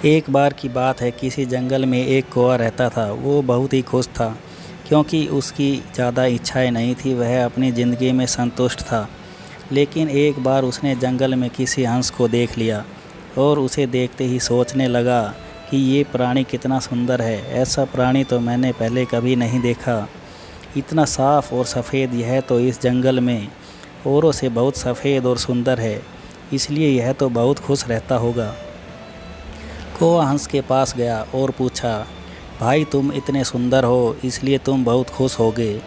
एक बार की बात है, किसी जंगल में एक कौवा रहता था। वो बहुत ही खुश था क्योंकि उसकी ज़्यादा इच्छाएं नहीं थी, वह अपनी ज़िंदगी में संतुष्ट था। लेकिन एक बार उसने जंगल में किसी हंस को देख लिया और उसे देखते ही सोचने लगा कि ये प्राणी कितना सुंदर है। ऐसा प्राणी तो मैंने पहले कभी नहीं देखा। इतना साफ़ और सफ़ेद यह तो इस जंगल में औरों से बहुत सफ़ेद और सुंदर है, इसलिए यह तो बहुत खुश रहता होगा। कौवा हंस के पास गया और पूछा, भाई तुम इतने सुंदर हो इसलिए तुम बहुत खुश होगे।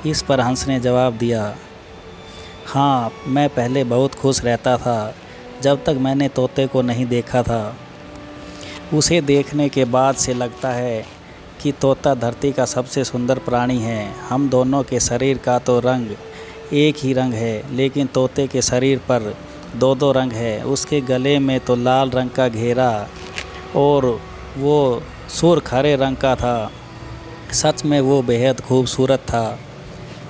इस पर हंस ने जवाब दिया, हाँ मैं पहले बहुत खुश रहता था जब तक मैंने तोते को नहीं देखा था। उसे देखने के बाद से लगता है कि तोता धरती का सबसे सुंदर प्राणी है। हम दोनों के शरीर का तो रंग एक ही रंग है, लेकिन तोते के शरीर पर दो दो रंग है। उसके गले में तो लाल रंग का घेरा और वो सुर्ख हरे रंग का था। सच में वो बेहद खूबसूरत था।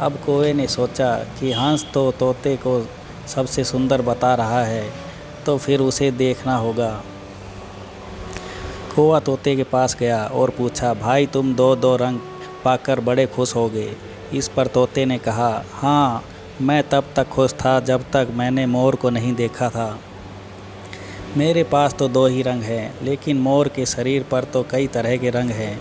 अब कौवे ने सोचा कि हंस तो तोते को सबसे सुंदर बता रहा है, तो फिर उसे देखना होगा। कौवा तोते के पास गया और पूछा, भाई तुम दो दो रंग पाकर बड़े खुश होगे। इस पर तोते ने कहा, हाँ मैं तब तक खुश था जब तक मैंने मोर को नहीं देखा था। मेरे पास तो दो ही रंग हैं, लेकिन मोर के शरीर पर तो कई तरह के रंग हैं।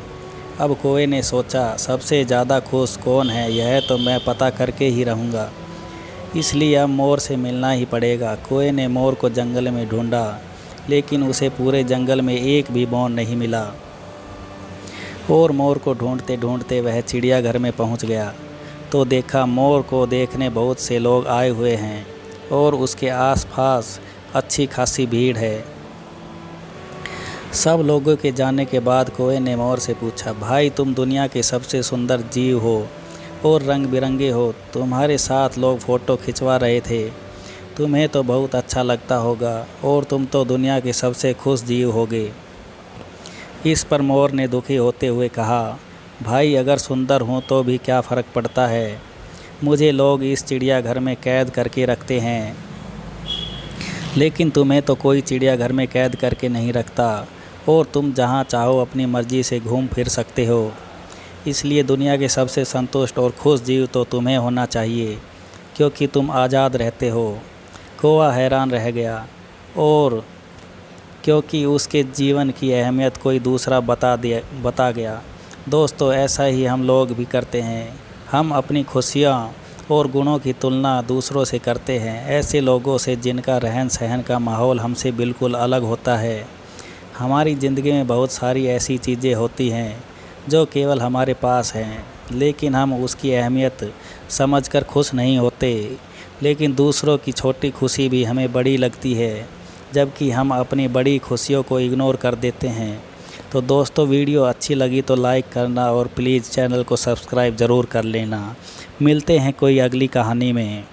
अब कौवे ने सोचा, सबसे ज़्यादा खुश कौन है यह तो मैं पता करके ही रहूँगा, इसलिए अब मोर से मिलना ही पड़ेगा। कौवे ने मोर को जंगल में ढूंढा, लेकिन उसे पूरे जंगल में एक भी मोर नहीं मिला। और मोर को ढूंढते ढूंढते वह चिड़ियाघर में पहुंच गया तो देखा मोर को देखने बहुत से लोग आए हुए हैं और उसके आसपास अच्छी खासी भीड़ है। सब लोगों के जाने के बाद कौवे ने मोर से पूछा, भाई तुम दुनिया के सबसे सुंदर जीव हो और रंग बिरंगे हो। तुम्हारे साथ लोग फ़ोटो खिंचवा रहे थे, तुम्हें तो बहुत अच्छा लगता होगा और तुम तो दुनिया के सबसे खुश जीव होगे। इस पर मोर ने दुखी होते हुए कहा, भाई अगर सुंदर हूँ तो भी क्या फ़र्क पड़ता है, मुझे लोग इस चिड़ियाघर में कैद करके रखते हैं, लेकिन तुम्हें तो कोई चिड़ियाघर में कैद करके नहीं रखता और तुम जहाँ चाहो अपनी मर्ज़ी से घूम फिर सकते हो। इसलिए दुनिया के सबसे संतुष्ट और खुश जीव तो तुम्हें होना चाहिए, क्योंकि तुम आज़ाद रहते हो। कौवा हैरान रह गया और क्योंकि उसके जीवन की अहमियत कोई दूसरा बता गया। दोस्तों ऐसा ही हम लोग भी करते हैं, हम अपनी खुशियाँ और गुणों की तुलना दूसरों से करते हैं, ऐसे लोगों से जिनका रहन सहन का माहौल हमसे बिल्कुल अलग होता है। हमारी ज़िंदगी में बहुत सारी ऐसी चीज़ें होती हैं जो केवल हमारे पास हैं, लेकिन हम उसकी अहमियत समझकर खुश नहीं होते। लेकिन दूसरों की छोटी खुशी भी हमें बड़ी लगती है, जबकि हम अपनी बड़ी खुशियों को इग्नोर कर देते हैं। तो दोस्तों वीडियो अच्छी लगी तो लाइक करना और प्लीज़ चैनल को सब्सक्राइब ज़रूर कर लेना। मिलते हैं कोई अगली कहानी में।